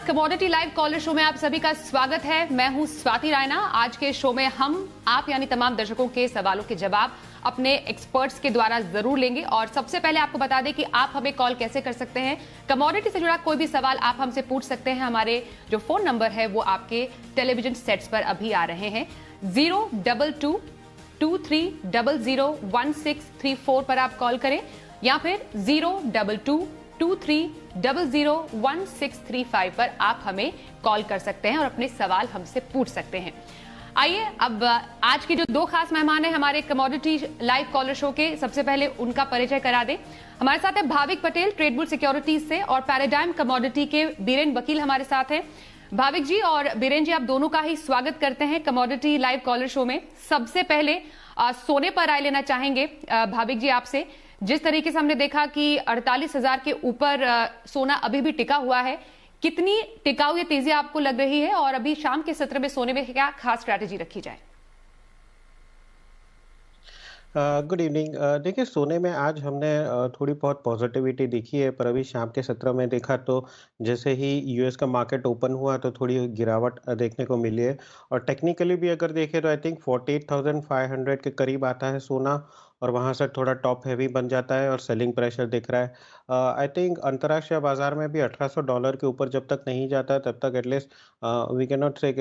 साथ commodity live collar show में आप सभी का स्वागत है। मैं हूं स्वाति रायना। आज के शो में हम आप यानी तमाम दर्शकों के सवालों के जवाब अपने एक्सपर्ट्स के द्वारा जरूर लेंगे। और सबसे पहले आपको बता दें कि आप हमें कॉल कैसे कर सकते हैं। कमोडिटी से जुड़ा कोई भी सवाल आप हमसे पूछ सकते हैं। हमारे जो फोन नंबर है वो आपके टेलीविजन सेट्स पर अभी आ रहे हैं। 02223001634 पर आप कॉल करें या फिर 02223001635 पर आप हमें कॉल कर सकते हैं और अपने सवाल हमसे पूछ सकते हैं। आइए अब आज की जो दो खास मेहमान हैं हमारे कमोडिटी लाइव कॉलर शो के, सबसे पहले उनका परिचय करा दें। हमारे साथ है भाविक पटेल ट्रेडबुल सिक्योरिटीज से और पैराडाइम कमोडिटी के बीरेन वकील हमारे साथ हैं। भाविक जी और बीरेन जी, आप दोनों का ही स्वागत करते हैं कमोडिटी लाइव कॉलर शो में। सबसे पहले सोने पर राय लेना चाहेंगे भाविक जी आपसे। जिस तरीके से हमने देखा कि 48,000 के ऊपर सोना अभी भी टिका हुआ है, कितनी टिकाऊ ये तेजी आपको लग रही है और अभी शाम के सत्र में सोने में क्या खास स्ट्रैटेजी रखी जाए? Good evening. देखिए, सोने में आज हमने थोड़ी बहुत पॉजिटिविटी दिखी है, पर अभी शाम के सत्र में देखा तो जैसे ही यूएस का मार्केट ओपन हुआ तो थोड़ी गिरावट देखने को मिली है। और टेक्निकली भी अगर देखें तो आई थिंक 48,500 के करीब आता है सोना और वहां से थोड़ा टॉप हैवी बन जाता है और सेलिंग प्रेशर दिख रहा है। आई थिंक अंतर्राष्ट्रीय बाजार में भी $1,800 के ऊपर जब तक नहीं जाता तब तक at least we can not say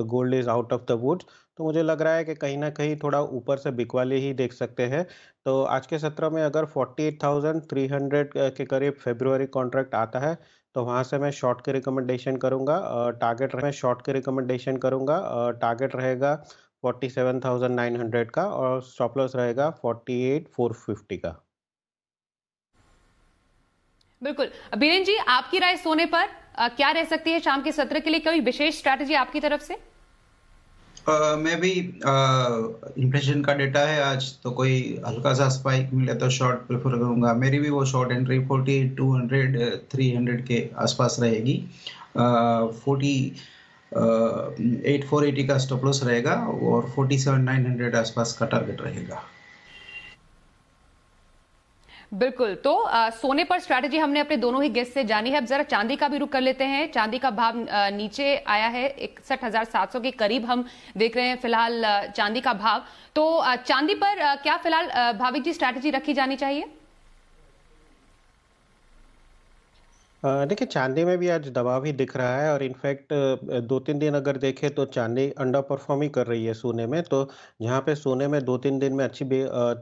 gold is out of the woods. तो मुझे लग रहा है कि कहीं न कहीं थोड़ा ऊपर से बिकवाली ही देख सकते हैं। तो आज के सत्र में अगर 48,300 के करीब फ़रवरी कॉन्ट्रैक्ट आता है, तो वहाँ से मैं शॉर्ट की रिकमेंडेशन करूँगा। टारगेट रहेगा 47,900 का और स्टॉप लॉस रहेगा 48,450 का। बिल्कुल। बीरेन जी, आपकी राय सोने पर क्या रह सकती है शाम के सत्र के लिए? कोई विशेष स्ट्रैटेजी आपकी तरफ से? मैं भी इम्प्रेशन का डेटा है आज, तो कोई हल्का सा स्पाइक मिले तो शॉर्ट प्रेफर करूंगा। मेरी भी वो शॉर्ट एंट्री 4200 300 के आसपास रहेगी। 48,480 का स्टॉप लॉस रहेगा और 47,900 आसपास का टारगेट रहेगा। बिल्कुल। तो सोने पर स्ट्रैटेजी हमने अपने दोनों ही गेस्ट से जानी है। अब जरा चांदी का भी रुख कर लेते हैं। चांदी का भाव नीचे आया है, 61,700 के करीब हम देख रहे हैं फिलहाल चांदी का भाव। तो चांदी पर क्या फिलहाल भाविक जी स्ट्रैटेजी रखी जानी चाहिए? देखिए, चांदी में भी आज दबाव ही दिख रहा है और इनफैक्ट 2-3 दिन अगर देखें तो चांदी अंडर परफॉर्म ही कर रही है सोने में। तो जहाँ पे सोने में 2-3 दिन में अच्छी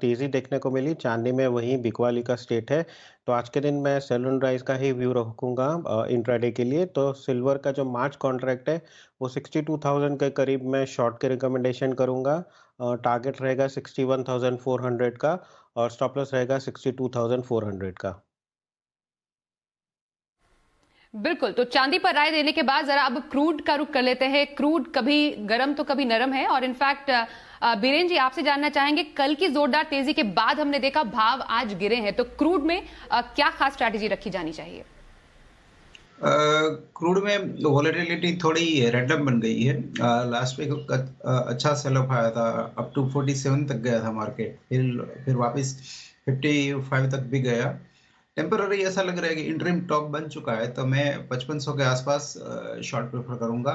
तेज़ी देखने को मिली, चांदी में वहीं बिकवाली का स्टेट है। तो आज के दिन मैं सेल एंड राइज का ही व्यू रखूँगा इंट्राडे के लिए। तो सिल्वर का जो मार्च कॉन्ट्रैक्ट है वो 62,000 के करीब मैं शॉर्ट की रिकमेंडेशन करूँगा। टारगेट रहेगा 61,400 का और स्टॉप लॉस रहेगा 62,400 का। बिल्कुल। तो चांदी पर राय देने के बाद जरा अब क्रूड का रुख कर लेते हैं। क्रूड कभी गर्म तो कभी नरम है और इनफैक्ट बीरेन जी आपसे जानना चाहेंगे, कल की जोरदार तेजी के बाद हमने देखा भाव आज गिरे हैं, तो क्रूड में क्या खास स्ट्रैटेजी रखी जानी चाहिए? क्रूड में वॉलेटिलिटी थोड़ी रैंडम बन गई है। लास्ट वीक अच्छा सेल ऑफ आया था, अप टू 47 तक गया था मार्केट, फिर वापस 55 तक भी गया। टेम्पररी ऐसा लग रहा है कि इंटरिम टॉप बन चुका है, तो मैं 5500 के आसपास शॉर्ट प्रेफर करूंगा।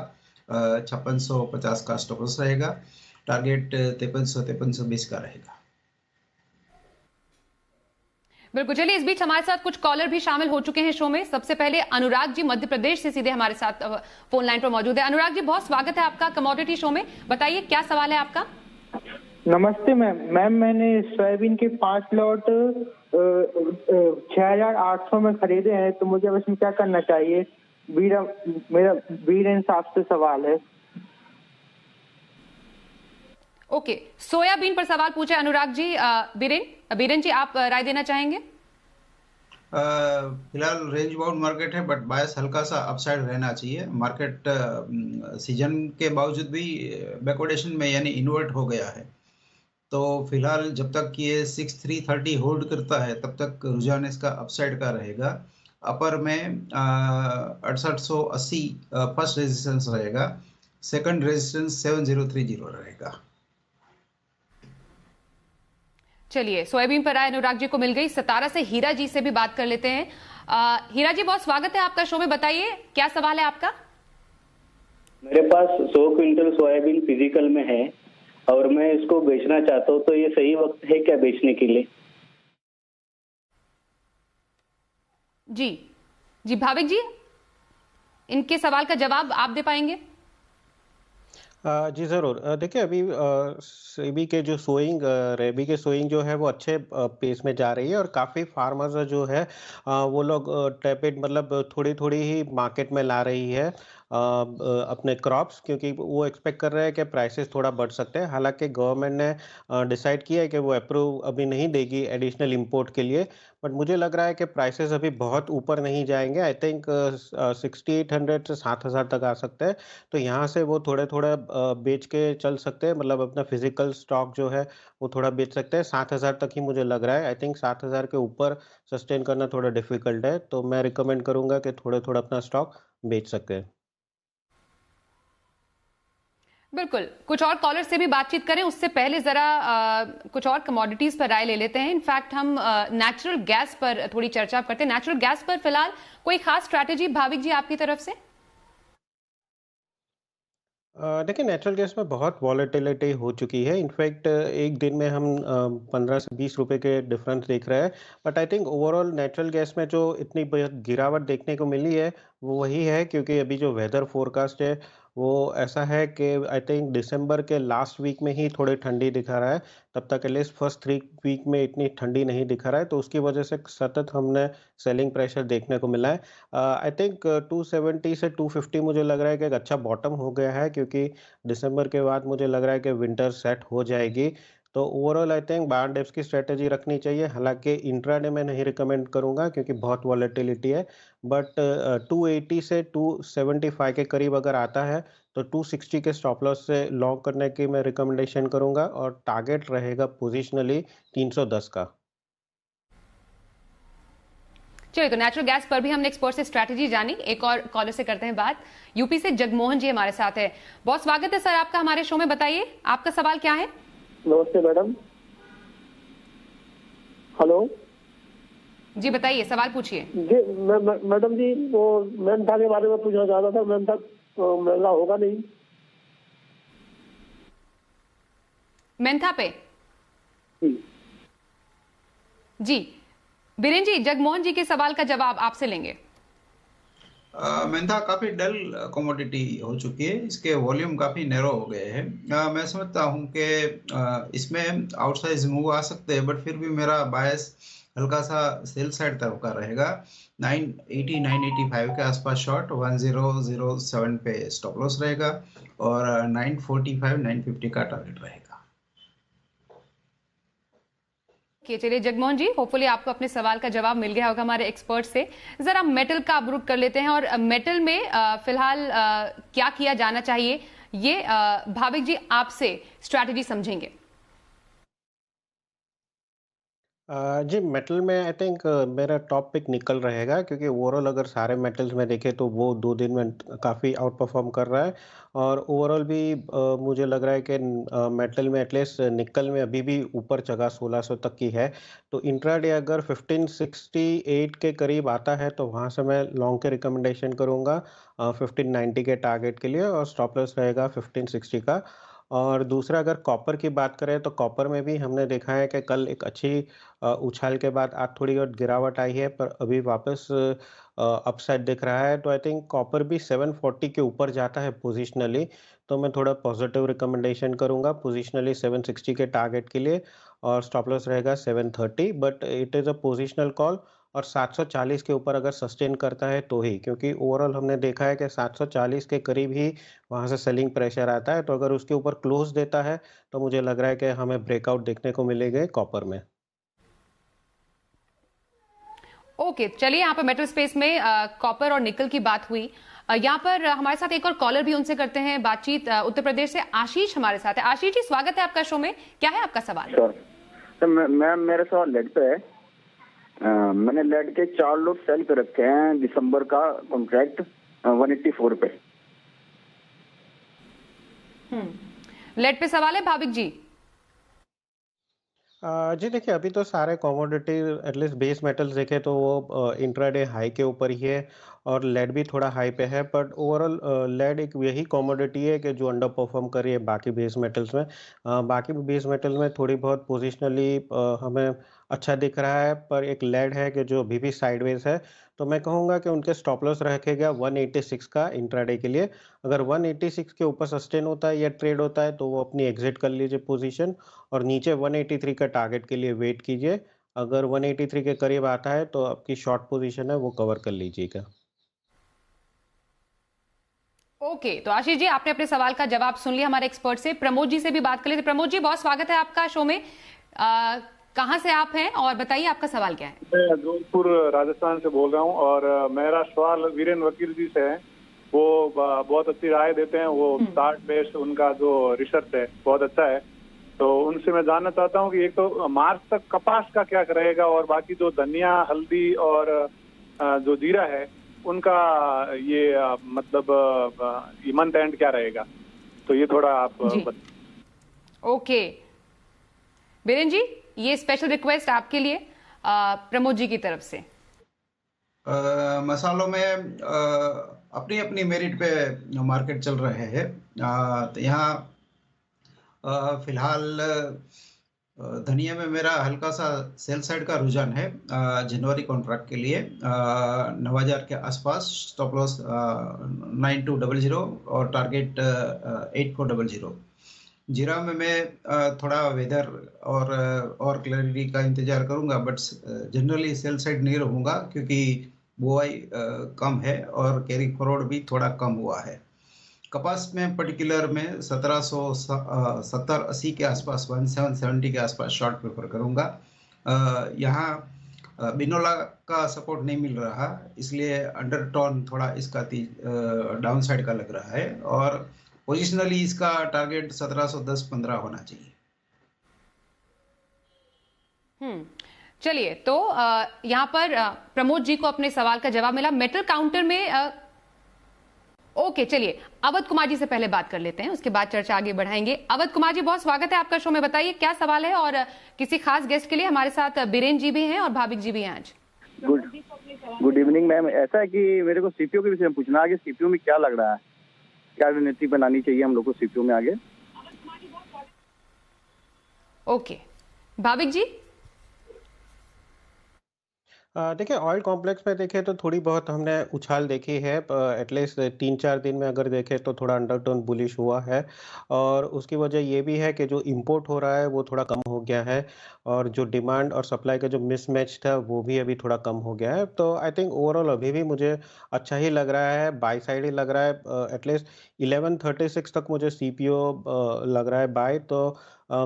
5650 का स्टॉप लॉस रहेगा। टारगेट 5320 का रहेगा। बिल्कुल। चलिए, इस बीच हमारे साथ कुछ कॉलर भी शामिल हो चुके हैं शो में। सबसे पहले अनुराग जी मध्य प्रदेश से सीधे हमारे साथ फोन लाइन पर मौजूद है। अनुराग जी, बहुत स्वागत है आपका कमोडिटी शो में। बताइए क्या सवाल है आपका? नमस्ते मैम, मैंने सोयाबीन के 5 लॉट 6,800 में खरीदे हैं, तो मुझे अब इसमें क्या करना चाहिए? मेरा वीरेन साहब से सवाल है। ओके, सोयाबीन पर सवाल पूछे अनुराग जी। बीरेन जी, आप राय देना चाहेंगे? फिलहाल रेंज बाउंड मार्केट है, बट बायस हल्का सा अपसाइड रहना चाहिए। मार्केट सीजन के बावजूद भी बैकवर्डेशन में यानी इन्वर्ट हो गया है। तो फिलहाल जब तक ये 6330 होल्ड करता है तब तक रुझान इसका अपसाइड का रहेगा। अपर में 6880 फर्स्ट रेजिस्टेंस रहेगा, सेकंड रेजिस्टेंस 7030 रहेगा। चलिए, सोयाबीन पर आए अनुराग जी को मिल गई। सतारा से हीरा जी से भी बात कर लेते हैं। हीरा जी, बहुत स्वागत है आपका शो में। बताइए क्या सवाल है आपका। मेरे पास 100 क्विंटल सोयाबीन फिजिकल में है और मैं इसको बेचना चाहता हूँ, तो ये सही वक्त है क्या बेचने के लिए? जी जी, भाविक जी, इनके सवाल का जवाब आप दे पाएंगे? जी ज़रूर। देखिए अभी सेबी के जो सोइंग रेबी के सोइंग जो है वो अच्छे पेस में जा रही है और काफ़ी फार्मर्स जो है वो लोग टैपेड मतलब थोड़ी-थोड़ी ही मार्केट में ला रही है अपने क्रॉप्स, क्योंकि वो एक्सपेक्ट कर रहे हैं कि प्राइसेस थोड़ा बढ़ सकते हैं। हालाँकि गवर्नमेंट ने डिसाइड किया है कि वो अप्रूव अभी नहीं देगी एडिशनल इंपोर्ट के लिए, बट मुझे लग रहा है कि प्राइसेस अभी बहुत ऊपर नहीं जाएँगे। आई थिंक 6800 से 7000 तक आ सकते हैं। तो यहाँ से वो थोड़े-थोड़े बेच के चल सकते हैं, मतलब अपना फिजिकल स्टॉक जो है वो थोड़ा बेच सकते हैं। 7000 तक ही मुझे लग रहा है। आई थिंक 7000 के ऊपर सस्टेन करना थोड़ा डिफिकल्ट है, तो मैं रिकमेंड करूंगा कि थोड़ा-थोड़ा अपना स्टॉक बेच सके। बिल्कुल, कुछ और कॉलर से भी बातचीत करें उससे पहले जरा कुछ और कमोडिटीज पर राय ले लेते हैं। इनफैक्ट हम नेचुरल गैस पर थोड़ी चर्चा करते हैं। नेचुरल गैस पर फिलहाल कोई खास स्ट्रैटेजी भाविक जी आपकी तरफ से? देखिए नेचुरल गैस में बहुत वॉलेटिलिटी हो चुकी है। इनफैक्ट एक दिन में हम 15 से 20 रुपए के डिफरेंस देख रहे हैं। But I think overall natural gas में जो इतनी गिरावट देखने को मिली है वो वही है, क्योंकि अभी जो वेदर फोरकास्ट है वो ऐसा है कि आई थिंक दिसंबर के लास्ट वीक में ही थोड़ी ठंडी दिखा रहा है। तब तक एटलीस्ट फर्स्ट 3 वीक में इतनी ठंडी नहीं दिखा रहा है, तो उसकी वजह से सतत हमने सेलिंग प्रेशर देखने को मिला है। आई थिंक 270 से 250 मुझे लग रहा है कि एक अच्छा बॉटम हो गया है, क्योंकि दिसंबर के बाद मुझे लग रहा है कि विंटर सेट हो जाएगी। तो overall I think by and dips की स्ट्रेटजी रखनी चाहिए। हालाँकि इंट्राडे में नहीं रिकमेंड करूँगा क्योंकि बहुत वॉलेटिलिटी है। बट 280 से 275 के करीब अगर आता है तो 260 के स्टॉप लॉस से लॉन्ग करने की मैं रिकमेंडेशन करूँगा और टारगेट रहेगा पोजिशनली 310 का। चलिए, तो नेचुरल गैस पर भी हमने एक्सपर्ट से स्ट्रैटेजी जानी। एक और कॉलर से करते हैं बात। यूपी से जगमोहन जी हमारे साथ है। बहुत स्वागत है सर आपका हमारे शो में। बताइए आपका सवाल क्या है? नमस्ते मैडम। हेलो जी बताइए, सवाल पूछिए। जी मैडम जी, वो मेंथा के बारे में पूछना चाहता था। मेंथा महंगा होगा नहीं? मेंथा पे जी बीरेन जी, जगमोहन जी के सवाल का जवाब आपसे लेंगे। मेंथा काफी डल कमोडिटी हो चुकी है, इसके वॉल्यूम काफी नैरो हो गए हैं। मैं समझता हूं कि इसमें आउटसाइज मूव आ सकते हैं, बट फिर भी मेरा बायस हल्का सा सेल साइड तरफ का रहेगा। 980 985 के आसपास शॉर्ट, 1007 पे स्टॉप लॉस रहेगा और 945 950 का टारगेट रहेगा। चलिए जगमोहन जी, होपफुली आपको अपने सवाल का जवाब मिल गया होगा हमारे एक्सपर्ट से। जरा मेटल का अब रुख कर लेते हैं और मेटल में फिलहाल क्या किया जाना चाहिए, ये भाविक जी आपसे स्ट्रैटेजी समझेंगे। जी मेटल में आई थिंक मेरा टॉप पिक निकल रहेगा, क्योंकि ओवरऑल अगर सारे मेटल्स में देखें तो वो 2 दिन में काफ़ी आउट परफॉर्म कर रहा है। और ओवरऑल भी मुझे लग रहा है कि मेटल में एटलीस्ट निकल में अभी भी ऊपर जगह 1600 तक की है। तो इंट्राडे अगर 1568 के करीब आता है तो वहाँ से मैं लॉन्ग के रिकमेंडेशन करूँगा 1590 के टारगेट के लिए, और स्टॉप लॉस रहेगा 1560 का। और दूसरा अगर कॉपर की बात करें तो कॉपर में भी हमने देखा है कि कल एक अच्छी उछाल के बाद आज थोड़ी और गिरावट आई है, पर अभी वापस अपसाइड दिख रहा है। तो आई थिंक कॉपर भी 740 के ऊपर जाता है पोजिशनली, तो मैं थोड़ा पॉजिटिव रिकमेंडेशन करूंगा पोजिशनली 760 के टारगेट के लिए, और स्टॉप लॉस रहेगा 730। But it is a positional call, और 740 के ऊपर अगर सस्टेन करता है तो ही, क्योंकि ओवरऑल हमने देखा है कि 740 के करीब ही वहाँ से सेलिंग प्रेशर आता है। तो अगर उसके ऊपर क्लोज देता है तो मुझे लग रहा है कि हमें ब्रेकआउट देखने को मिलेगा कॉपर में। ओके, चलिए यहाँ पर मेटल स्पेस में कॉपर और निकल की बात हुई। यहाँ पर हमारे साथ एक और कॉलर भी, उनसे करते हैं बातचीत। उत्तर प्रदेश से आशीष हमारे साथ है। आशीष जी, स्वागत है आपका शो में। क्या है आपका सवाल? तो मैम मेरा सवाल लेड पे है। मैंने लेड के 4 लोट सेल पे रखे हैं, दिसंबर का कॉन्ट्रैक्ट 184 पे। लेड पे सवाल है भाविक जी। जी देखिए, अभी तो सारे कमोडिटी एटलीस्ट बेस मेटल्स देखें तो वो इंट्राडे हाई के ऊपर ही है और लेड भी थोड़ा हाई पे है, बट ओवरऑल लेड एक यही कमोडिटी है कि जो अंडर परफॉर्म कर रही है बाकी बेस मेटल्स में। बाकी बेस मेटल्स में थोड़ी बहुत पोजिशनली हमें अच्छा दिख रहा है, पर एक लेड है कि जो अभी भी साइडवेज है। तो मैं कहूँगा कि उनके स्टॉप लॉस रखेगा 186 का इंट्राडे के लिए। अगर 186 के ऊपर सस्टेन होता है या ट्रेड होता है तो वो अपनी एग्जिट कर लीजिए पोजीशन और नीचे 183 का टारगेट के लिए वेट कीजिए। अगर 183 के करीब आता है तो आपकी शॉर्ट पोजीशन है वो कवर कर लीजिएगा। ओके, तो आशीष जी आपने अपने सवाल का जवाब सुन लिया हमारे एक्सपर्ट से। प्रमोद जी से भी बात कर लेते। प्रमोद जी बहुत स्वागत है आपका शो में। कहाँ से आप हैं और बताइए आपका सवाल क्या है? मैं जोधपुर राजस्थान से बोल रहा हूँ और मेरा सवाल वीरेन वकील जी से है। वो बहुत अच्छी राय देते हैं, वो चार्ट बेस्ड उनका जो रिसर्च है बहुत अच्छा है। तो उनसे मैं जानना चाहता हूँ कि एक तो मार्च तक कपास का क्या रहेगा और बाकी जो धनिया, हल्दी और जो जीरा है उनका ये मतलब ये मंथ एंड क्या रहेगा, तो ये थोड़ा आप ओके बीरेन जी, ये स्पेशल रिक्वेस्ट आपके लिए प्रमोद जी की तरफ से। मसालों में अपनी अपनी मेरिट पे मार्केट चल रहे हैं। तो यहाँ फिलहाल धनिया में मेरा हल्का सा सेल साइड का रुझान है जनवरी कॉन्ट्रैक्ट के लिए 9000 के आसपास, स्टॉप लॉस 9200 और टारगेट 8400। जीरा में मैं थोड़ा वेदर और क्लैरिटी का इंतजार करूंगा, बट जनरली सेल साइड नहीं रहूंगा क्योंकि बुआई कम है और कैरी फॉरवर्ड भी थोड़ा कम हुआ है। कपास में पर्टिकुलर में 1770-80 के आसपास, 1770 के आसपास शॉर्ट प्रेफर करूंगा। यहाँ बिनोला का सपोर्ट नहीं मिल रहा, इसलिए अंडरटोन थोड़ा इसका डाउन साइड का लग रहा है और पोजिशनली इसका टारगेट 1710-15 होना चाहिए। चलिए, तो यहाँ पर प्रमोद जी को अपने सवाल का जवाब मिला। मेटल काउंटर में ओके, चलिए अवध कुमार जी से पहले बात कर लेते हैं, उसके बाद चर्चा आगे बढ़ाएंगे। अवध कुमार जी बहुत स्वागत है आपका शो में। बताइए क्या सवाल है और किसी खास गेस्ट के लिए हमारे साथ बीरेन जी भी हैं और भाविक जी भी हैं आज। Good evening ma'am. ऐसा है कि मेरे को सीपीओ के विषय में पूछना है कि सीपीओ में क्या लग रहा है, क्या रणनीति बनानी चाहिए हम लोग को सीपीओ में आगे। ओके, भाविक जी। देखिए ऑयल कॉम्प्लेक्स में देखें तो थोड़ी बहुत हमने उछाल देखी है, एटलीस्ट 3-4 दिन में अगर देखें तो थोड़ा अंडरटोन बुलिश हुआ है और उसकी वजह ये भी है कि जो इंपोर्ट हो रहा है वो थोड़ा कम हो गया है और जो डिमांड और सप्लाई का जो मिसमैच था वो भी अभी थोड़ा कम हो गया है। तो आई थिंक ओवरऑल अभी भी मुझे अच्छा ही लग रहा है, बाय साइड ही लग रहा है। एटलीस्ट 1136 तक मुझे सीपीओ लग रहा है बाय। तो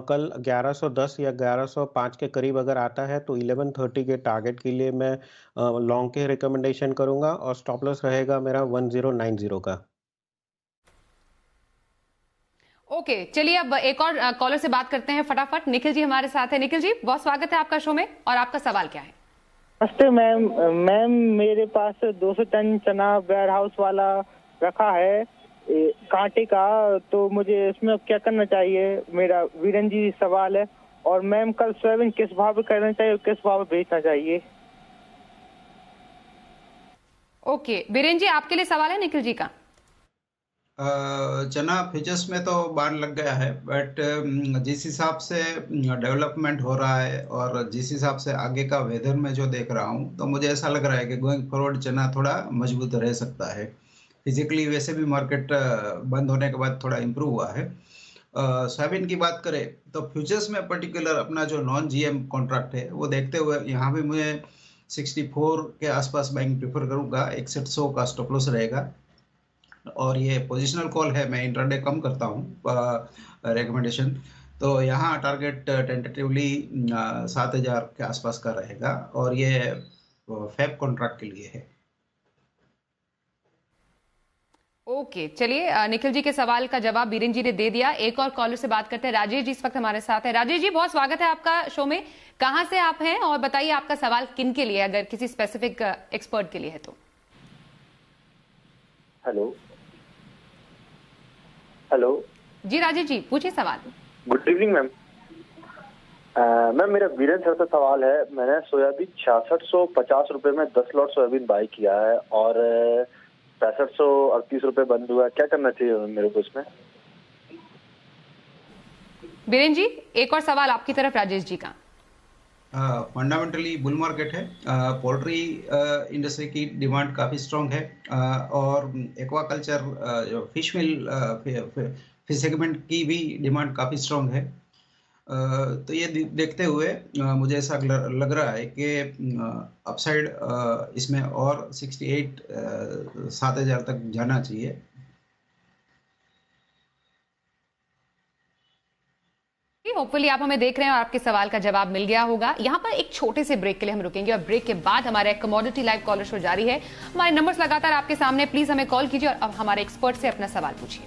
कल 1110 या 1105 के करीब अगर आता है तो 1130 के टारगेट के लिए मैं लॉन्ग के रिकमेंडेशन करूंगा और स्टॉप लॉस रहेगा मेरा 1090 का। ओके, चलिए अब एक और कॉलर से बात करते हैं फटाफट। निखिल जी हमारे साथ है। निखिल जी बहुत स्वागत है आपका शो में और आपका सवाल क्या है? नमस्ते मैम, मेरे पास 200 टन चना वेयर हाउस वाला रखा है कांटे का, तो मुझे इसमें क्या करना चाहिए, मेरा वीरेन जी सवाल है। और मैम कल सोयाबीन किस भाव में करना चाहिए और किस भाव में बेचना चाहिए? ओके, वीरेन जी आपके लिए सवाल है निखिल जी का। चना फ्यूचर्स में तो बाण लग गया है, बट जिस हिसाब से डेवलपमेंट हो रहा है और जिस हिसाब से आगे का वेदर में जो देख रहा हूँ तो मुझे ऐसा लग रहा है कि गोइंग फॉरवर्ड चना थोड़ा मजबूत रह सकता है। फिजिकली वैसे भी मार्केट बंद होने के बाद थोड़ा इम्प्रूव हुआ है। सोयाबीन की बात करें तो फ्यूचर्स में पर्टिकुलर अपना जो नॉन जीएम कॉन्ट्रैक्ट है वो देखते हुए यहाँ भी मुझे 64 के आसपास बाइंग प्रेफर करूँगा। 6100 का स्टॉप लॉस रहेगा और ये पोजिशनल कॉल है, मैं इंट्राडे कम करता हूँ रिकमेंडेशन। तो यहाँ टारगेट टेंटेटिवली 7000 के आसपास का रहेगा और ये फैब कॉन्ट्रैक्ट के लिए है। ओके, चलिए निखिल जी के सवाल का जवाब बीरेन जी ने दे दिया। एक और कॉलर से बात करते हैं। राजेश जी इस वक्त हमारे साथ है। राजेश जी बहुत स्वागत है आपका शो में। कहां से आप हैं और बताइए आपका सवाल किन के लिए, अगर किसी स्पेसिफिक एक्सपर्ट के लिए है तो। हेलो जी राजेश जी पूछिए सवाल। Good evening ma'am. मैम मेरा वीरेंद्र सर से सवाल है। मैंने सोयाबीन 6650 रुपए में 10 लॉट सोयाबीन बाई किया है और 6538 रुपए बंद हुआ है, क्या करना चाहिए मेरे को इसमें? बीरेन जी, एक और सवाल आपकी तरफ राजेश जी का। फंडामेंटली बुल मार्केट है। पोल्ट्री इंडस्ट्री की डिमांड काफ़ी स्ट्रॉन्ग है और एक्वाकल्चर जो फिश मिल फिश सेगमेंट की भी डिमांड काफ़ी स्ट्रॉन्ग है। तो ये देखते हुए मुझे ऐसा लग रहा है कि अपसाइड इसमें और 7,000 तक जाना चाहिए। होपफुली आप हमें देख रहे हैं और आपके सवाल का जवाब मिल गया होगा। यहाँ पर एक छोटे से ब्रेक के लिए हम रुकेंगे और ब्रेक के बाद हमारा कमोडिटी लाइव कॉलर शो जारी है। हमारे नंबर्स लगातार आपके सामने, प्लीज हमें कॉल कीजिए और अब हमारे एक्सपर्ट से अपना सवाल पूछिए।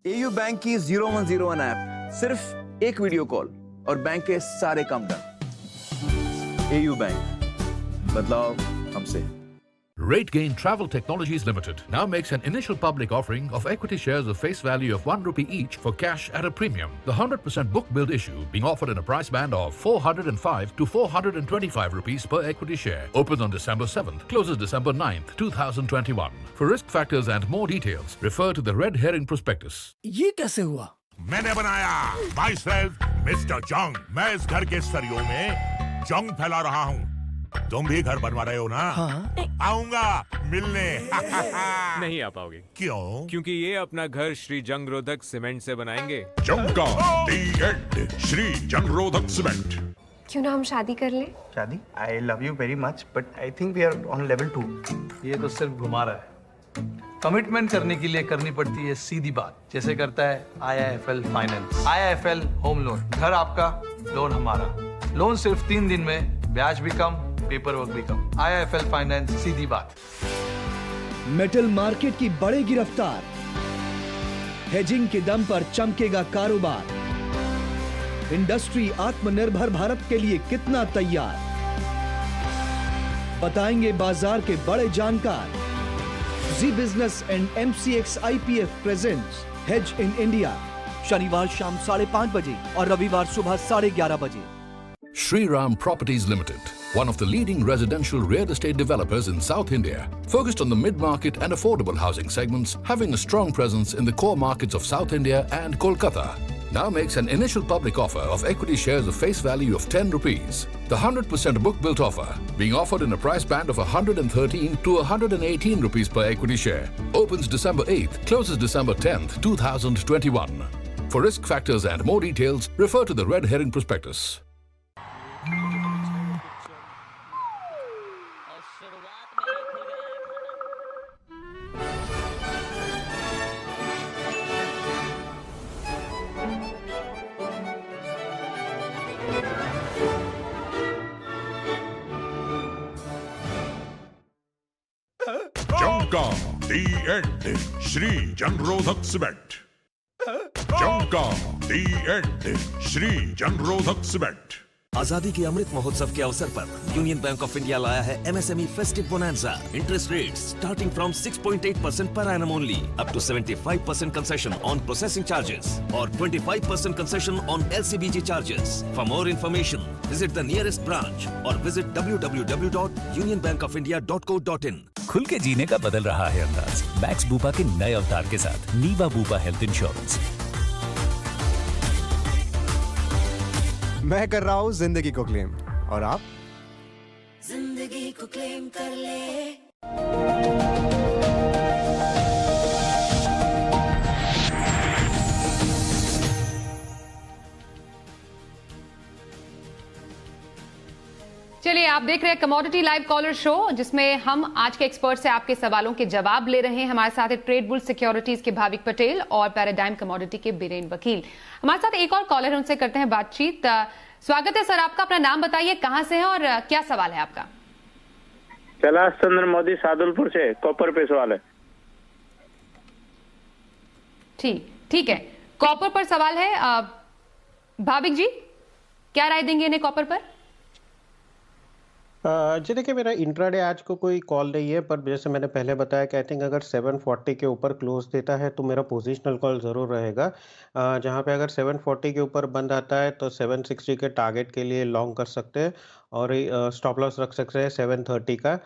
AU बैंक की 0101 ऐप, सिर्फ एक वीडियो कॉल और बैंक के सारे काम डन। AU बैंक, बदलाव हमसे। RateGain Travel Technologies Limited now makes an initial public offering of equity shares of face value of ₹1 each for cash at a premium. The 100% book build issue being offered in a price band of ₹405 to ₹425 per equity share. Opens on December 7th, closes December 9th, 2021. For risk factors and more details, refer to the red herring prospectus. ये कैसे हुआ? मैंने बनाया myself Mr. Jung. मैं इस घर के सरियों में जंग फैला रहा हूँ। तुम भी घर बनवा रहे हो ना? हाँ? आऊंगा मिलने। नहीं आ पाओगे। क्यों? क्योंकि ये अपना घर श्री जंगरोधक सीमेंट से बनाएंगे। जंग का दी एंड, श्री जंगरोधक सीमेंट। क्यों ना हम शादी कर लें? शादी? I love you very much, but I think we are on level 2. ये तो सिर्फ घुमा रहा है। कमिटमेंट करने के लिए करनी पड़ती है सीधी बात, जैसे करता है IIFL finance. IIFL home loan, घर आपका, लोन हमारा। लोन सिर्फ 3 दिन में, ब्याज भी कम, पेपर वर्क भी कम। IIFL फाइनेंस, सीधी बात। मेटल मार्केट की बढ़ेगी रफ्तार, हेजिंग के दम पर चमकेगा कारोबार। इंडस्ट्री आत्मनिर्भर भारत के लिए कितना तैयार, बताएंगे बाजार के बड़े जानकार। Zee business and MCX IPF presents hedge in India, शनिवार शाम 5:30 बजे और रविवार सुबह 11:30 बजे। Shriram Properties Limited, one of the leading residential real estate developers in South India, focused on the mid-market and affordable housing segments, having a strong presence in the core markets of South India and Kolkata, now makes an initial public offer of equity shares of face value of ₹10. The 100% book-built offer being offered in a price band of ₹113 to ₹118 per equity share. Opens December 8th, closes December 10th, 2021. For risk factors and more details, refer to the red herring prospectus. जंग का दी and, Shri जंगरोधक cement. जंग का दी and, Shri जंगरोधक cement. आजादी के अमृत महोत्सव के अवसर पर union bank of India लाया है MSME festive bonanza. Interest rate starting from 6.8% per annum only, up to 75% concession on processing charges और 25% concession on LCBG charges. For more information, visit the nearest branch or visit www.unionbankofindia.co.in. खुल के जीने का बदल रहा है अंदाज मैक्स बूपा के नए अवतार के साथ नीवा बूपा हेल्थ इंश्योरेंस। मैं कर रहा हूँ जिंदगी को क्लेम, और आप? जिंदगी को क्लेम कर ले। चलिए, आप देख रहे हैं कमोडिटी लाइव कॉलर शो, जिसमें हम आज के एक्सपर्ट से आपके सवालों के जवाब ले रहे हैं। हमारे साथ है ट्रेड बुल सिक्योरिटीज के भाविक पटेल और पैराडाइम कमोडिटी के बीरेन वकील। हमारे साथ एक और कॉलर है, उनसे करते हैं बातचीत। स्वागत है सर आपका, अपना नाम बताइए, कहां से हैं और क्या सवाल है आपका? कैलाश चंद्र मोदी, सादुलपुर से, कॉपर पे सवाल है। ठीक है, कॉपर पर सवाल है। भाविक जी, क्या राय देंगे इन्हें कॉपर पर? जी देखिए, मेरा इंट्राडे आज को कोई कॉल नहीं है, पर जैसे मैंने पहले बताया कि आई थिंक अगर 740 के ऊपर क्लोज देता है तो मेरा पोजिशनल कॉल ज़रूर रहेगा। जहाँ पे अगर 740 के ऊपर बंद आता है तो 760 के टारगेट के लिए लॉन्ग कर सकते हैं और स्टॉप लॉस रख सकते हैं 730 का।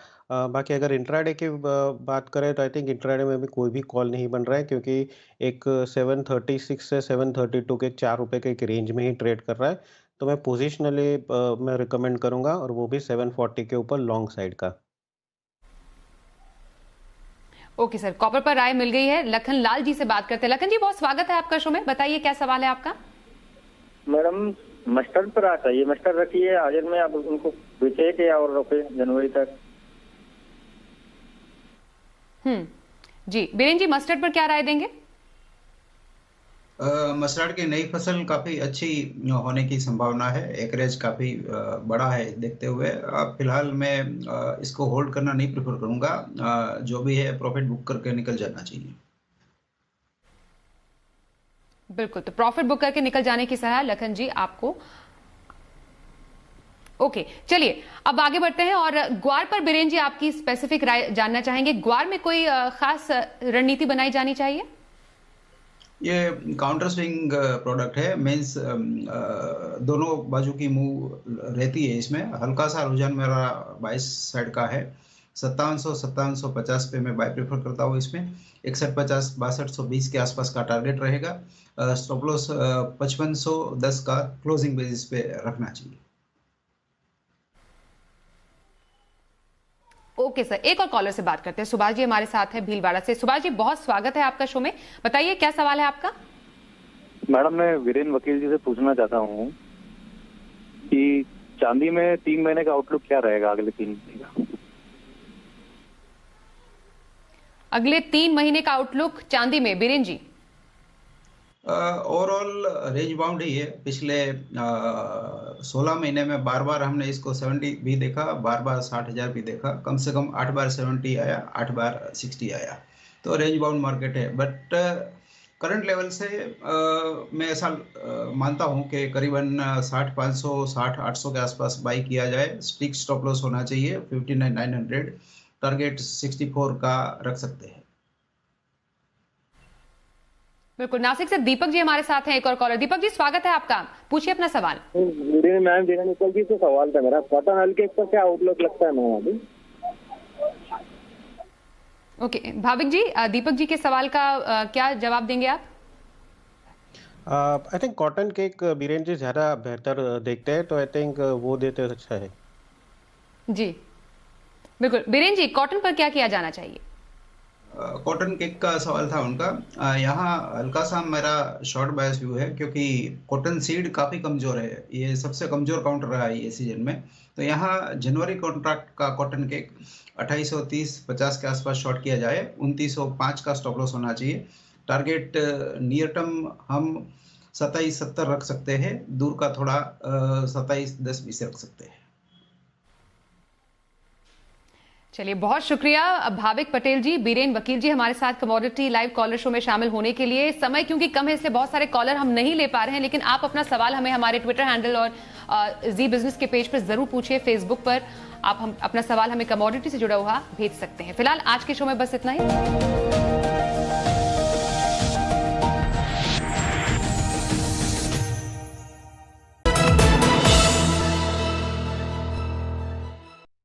बाकी अगर इंट्राडे की बात करें तो आई थिंक इंट्राडे में भी कोई भी कॉल नहीं बन रहा है, क्योंकि एक 736 से 732 के 4 रुपए के एक रेंज में ही ट्रेड कर रहा है। तो मैं पोजिशनली मैं रिकमेंड करूंगा, और वो भी 740 के ऊपर लॉन्ग साइड का। ओके सर, कॉपर पर राय मिल गई है। लखन लाल जी से बात करते हैं। लखन जी, बहुत स्वागत है आपका शो में। बताइए क्या सवाल है आपका। मैडम, मस्टर्ड पर आ चाहिए, मस्टर्ड रखिए हाजिर में, आप उनको बेचे के और रोके जनवरी तक। जी बीरेन जी, मस्टर्ड पर क्या राय देंगे। मस्टर्ड की नई फसल काफी अच्छी होने की संभावना है, एकरेज काफी बड़ा है देखते हुए। फिलहाल मैं इसको होल्ड करना नहीं प्रेफर करूंगा, जो भी है प्रॉफिट बुक करके निकल जाना चाहिए। बिल्कुल, तो प्रॉफिट बुक करके निकल जाने की सलाह लखन जी आपको। ओके, चलिए अब आगे बढ़ते हैं और ग्वार पर बीरेन जी आपकी स्पेसिफिक राय जानना चाहेंगे। ग्वार में कोई खास रणनीति बनाई जानी चाहिए। ये काउंटर स्विंग प्रोडक्ट है, मीन्स दोनों बाजू की मूव रहती है। इसमें हल्का सा रुझान मेरा 22 साइड का है। 5750 पे मैं बाय प्रेफर करता हूँ। इसमें 6150 6220 के आसपास का टारगेट रहेगा। स्टॉप लॉस 5510 का क्लोजिंग बेसिस पे रखना चाहिए। ओके सर, एक और कॉलर से बात करते हैं। सुभाष जी हमारे साथ है भीलवाड़ा से। सुभाष जी, बहुत स्वागत है आपका शो में। बताइए क्या सवाल है आपका। मैडम, मैं वीरेन वकील जी से पूछना चाहता हूँ कि चांदी में 3 महीने का आउटलुक क्या रहेगा, अगले 3 महीने का। अगले 3 महीने का आउटलुक चांदी में बीरेन जी। ओवरऑल रेंज बाउंड ही है। पिछले 16 महीने में बार बार हमने इसको 70 भी देखा, बार बार 60,000 भी देखा। कम से कम 8 बार 70 आया, 8 बार 60 आया। तो रेंज बाउंड मार्केट है। बट करंट लेवल से मैं ऐसा मानता हूं कि करीबन 60,500 60,800 के आसपास बाई किया जाए। स्टिक स्टॉप लॉस होना चाहिए 59,900, टारगेट 64 का रख सकते हैं। बिल्कुल, नासिक से दीपक जी हमारे साथ हैं, एक और कॉलर। दीपक जी, स्वागत है आपका, पूछिए अपना सवाल। मैम, वीरेन जी से सवाल था मेरा, कॉटन हल के ऊपर क्या आउटलुक लगता है मैम अभी। ओके भाविक जी, दीपक जी के सवाल का क्या जवाब देंगे आप। I think cotton cake Biren ji ज्यादा बेहतर देखते हैं, तो आई थिंक वो देते अच्छा है। जी बिल्कुल, बीरेन जी कॉटन पर क्या किया जाना चाहिए। कॉटन केक का सवाल था उनका। यहाँ हल्का सा मेरा शॉर्ट बायस व्यू है, क्योंकि कॉटन सीड काफ़ी कमज़ोर है। ये सबसे कमज़ोर काउंटर रहा है ये सीजन में। तो यहाँ जनवरी कॉन्ट्रैक्ट का कॉटन केक 2830-50 के आसपास शॉर्ट किया जाए। 2905 का स्टॉप लॉस होना चाहिए। टारगेट नियर टर्म हम 2770 रख सकते हैं, दूर का थोड़ा 2710-20 रख सकते हैं। चलिए, बहुत शुक्रिया भाविक पटेल जी, बीरेन वकील जी हमारे साथ कमोडिटी लाइव कॉलर शो में शामिल होने के लिए। समय क्योंकि कम है इसलिए बहुत सारे कॉलर हम नहीं ले पा रहे हैं, लेकिन आप अपना सवाल हमें हमारे ट्विटर हैंडल और जी बिजनेस के पेज पर जरूर पूछिए। फेसबुक पर आप अपना सवाल हमें कमोडिटी से जुड़ा हुआ भेज सकते हैं। फिलहाल आज के शो में बस इतना ही।